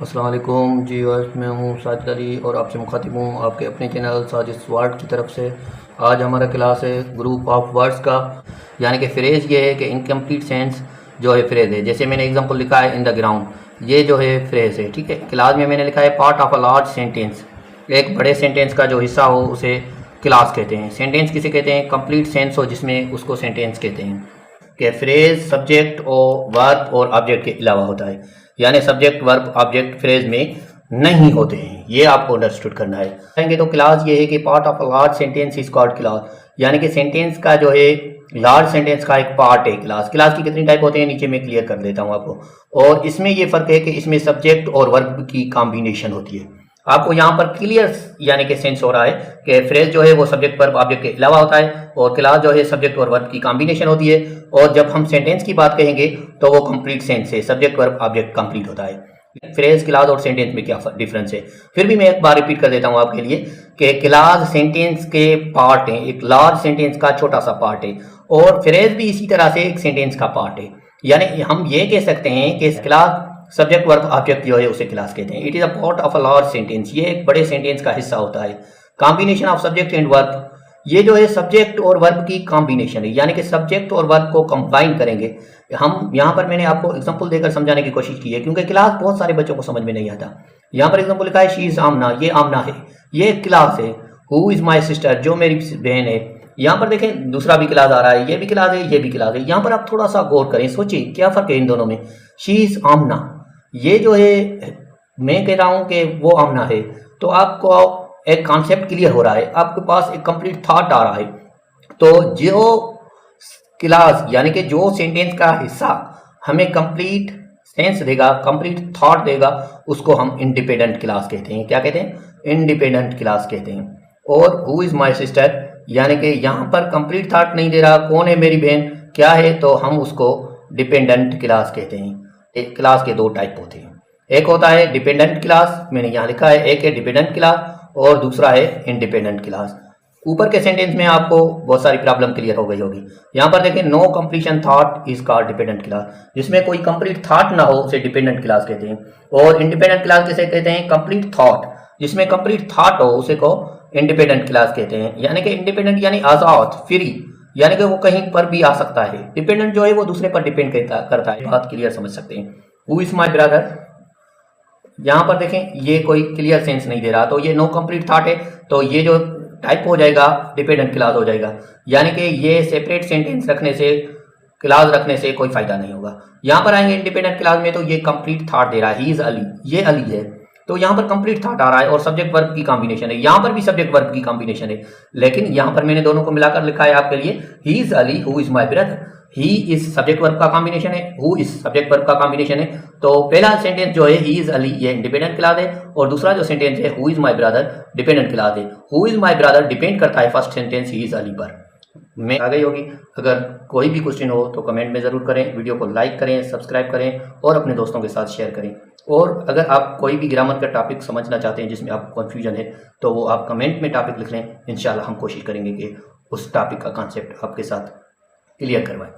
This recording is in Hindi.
अस्सलाम वालेकुम जी। आज मैं हूँ साजिद अली और आपसे मुखातिब हूँ आपके अपने चैनल साजिद वर्ड की तरफ से। आज हमारा क्लास है ग्रुप ऑफ वर्ड्स का, यानी कि फ्रेज़ ये है कि इनकम्प्लीट सेंस जो है फ्रेज़ है। जैसे मैंने एग्जांपल लिखा है इन द ग्राउंड, ये जो है फ्रेज़ है, ठीक है। क्लास में मैंने लिखा है part of a large sentence, एक बड़े सेंटेंस का जो हिस्सा हो उसे क्लास कहते हैं। सेंटेंस किसे कहते हैं? कंप्लीट सेंस हो जिसमें, उसको सेंटेंस कहते हैं। कि फ्रेज सब्जेक्ट और वर्ब और ऑब्जेक्ट के अलावा होता है, यानी सब्जेक्ट वर्ब ऑब्जेक्ट फ्रेज में नहीं होते हैं। ये आपको अंडरस्टूड करना है। कहेंगे तो क्लास ये है कि part of a large sentence is called class, यानी कि सेंटेंस का जो है लार्ज सेंटेंस का एक पार्ट है क्लास। क्लास की कितनी टाइप होते हैं नीचे मैं क्लियर कर देता हूँ आपको। और इसमें ये फर्क है कि इसमें सब्जेक्ट और वर्ब की कॉम्बिनेशन होती है। आपको यहाँ पर क्लियर यानी कि सेंस हो रहा है कि फ्रेज जो है वो सब्जेक्ट वर्ब ऑब्जेक्ट के अलावा होता है और क्लास जो है सब्जेक्ट और वर्ब की कॉम्बिनेशन होती है। और जब हम सेंटेंस की बात कहेंगे तो वो कंप्लीट सेंस है, सब्जेक्ट वर्ब ऑब्जेक्ट कंप्लीट होता है। फ्रेज, क्लास और सेंटेंस में क्या डिफरेंस है? फिर भी मैं एक बार रिपीट कर देता हूँ आपके लिए कि क्लास सेंटेंस के पार्ट है, एक लार्ज सेंटेंस का छोटा सा पार्ट है, और फ्रेज भी इसी तरह से एक सेंटेंस का पार्ट है। यानी हम ये कह सकते हैं कि क्लास सब्जेक्ट वर्ब ऑब्जेक्ट जो है उसे क्लास कहते हैं। It is a part of a large sentence, ये एक बड़े सेंटेंस का हिस्सा होता है। Combination of subject and verb, ये जो है सब्जेक्ट और वर्ब की कॉम्बिनेशन है, यानी कि सब्जेक्ट और वर्ब को कंबाइन करेंगे हम। यहाँ पर मैंने आपको एग्जांपल देकर समझाने की कोशिश की है क्योंकि क्लास बहुत सारे बच्चों को समझ में नहीं आता। यहाँ पर एग्जांपल लिखा है शी इज आमना, ये आमना है, ये क्लास है। हु इज माई सिस्टर, जो मेरी बहन है। यहाँ पर देखें दूसरा भी क्लास आ रहा है, ये भी क्लास है, ये भी क्लास है। यहाँ पर आप थोड़ा सा गौर करें, सोचिए क्या फर्क है इन दोनों में। शी इज आमना, ये जो है मैं कह रहा हूं कि वो आमना है, तो आपको एक कॉन्सेप्ट क्लियर हो रहा है, आपके पास एक कंप्लीट थॉट आ रहा है। तो जो क्लास यानी कि जो सेंटेंस का हिस्सा हमें कंप्लीट सेंस देगा, कंप्लीट थॉट देगा, उसको हम इंडिपेंडेंट क्लास कहते हैं। क्या कहते हैं? इंडिपेंडेंट क्लास कहते हैं। और हु इज माई सिस्टर, यानी कि यहाँ पर कंप्लीट थॉट नहीं दे रहा, कौन है मेरी बहन, क्या है, तो हम उसको डिपेंडेंट क्लास कहते हैं। एक क्लास के दो टाइप होते हैं, एक होता है डिपेंडेंट क्लास, मैंने यहाँ लिखा है, एक है डिपेंडेंट क्लास और दूसरा है इंडिपेंडेंट क्लास। ऊपर के सेंटेंस में आपको बहुत सारी प्रॉब्लम क्लियर हो गई होगी। यहाँ पर देखें no completion thought is called dependent class, जिसमें कोई कंप्लीट थॉट ना हो उसे डिपेंडेंट क्लास कहते हैं। और इंडिपेंडेंट क्लास किसे कहते हैं? कंप्लीट थॉट, जिसमें कंप्लीट थॉट हो उसे को इंडिपेंडेंट क्लास कहते हैं। यानी कि इंडिपेंडेंट यानी आजाद, फ्री, यानी कि वो कहीं पर भी आ सकता है। डिपेंडेंट जो है वो दूसरे पर डिपेंड करता है। बात क्लियर समझ सकते हैं। हु इज माई ब्रदर, यहाँ पर देखें ये कोई क्लियर सेंस नहीं दे रहा, तो ये नो कंप्लीट थॉट है, तो ये जो टाइप हो जाएगा डिपेंडेंट क्लास हो जाएगा। यानी कि ये सेपरेट सेंटेंस रखने से, क्लास रखने से कोई फायदा नहीं होगा। यहाँ पर आएंगे इंडिपेंडेंट क्लास में, तो ये कंप्लीट थॉट दे रहा है, ही इज अली, ये अली है, तो यहाँ पर कंप्लीट थॉट आ रहा है और सब्जेक्ट वर्ब की कॉम्बिनेशन है। यहाँ पर भी सब्जेक्ट वर्ब की कॉम्बिनेशन है, लेकिन यहाँ पर मैंने दोनों को मिलाकर लिखा है आपके लिए, ही is Ali who is my brother. He is subject verb का कॉम्बिनेशन है, हु इज सब्जेक्ट वर्ब का कॉम्बिनेशन है। तो पहला सेंटेंस जो है ही इज अली, ये इंडिपेंडेंट क्लास है, और दूसरा जो सेंटेंस है who is my brother, dependent clause है। Who is my brother depend करता है first sentence he is Ali पर। मैं आ गई होगी। अगर कोई भी क्वेश्चन हो तो कमेंट में ज़रूर करें, वीडियो को लाइक करें, सब्सक्राइब करें और अपने दोस्तों के साथ शेयर करें। और अगर आप कोई भी ग्रामर का टॉपिक समझना चाहते हैं जिसमें आपको कन्फ्यूजन है, तो वो आप कमेंट में टॉपिक लिख लें। इंशाल्लाह हम कोशिश करेंगे कि उस टॉपिक का कॉन्सेप्ट आपके साथ क्लियर करवाएं।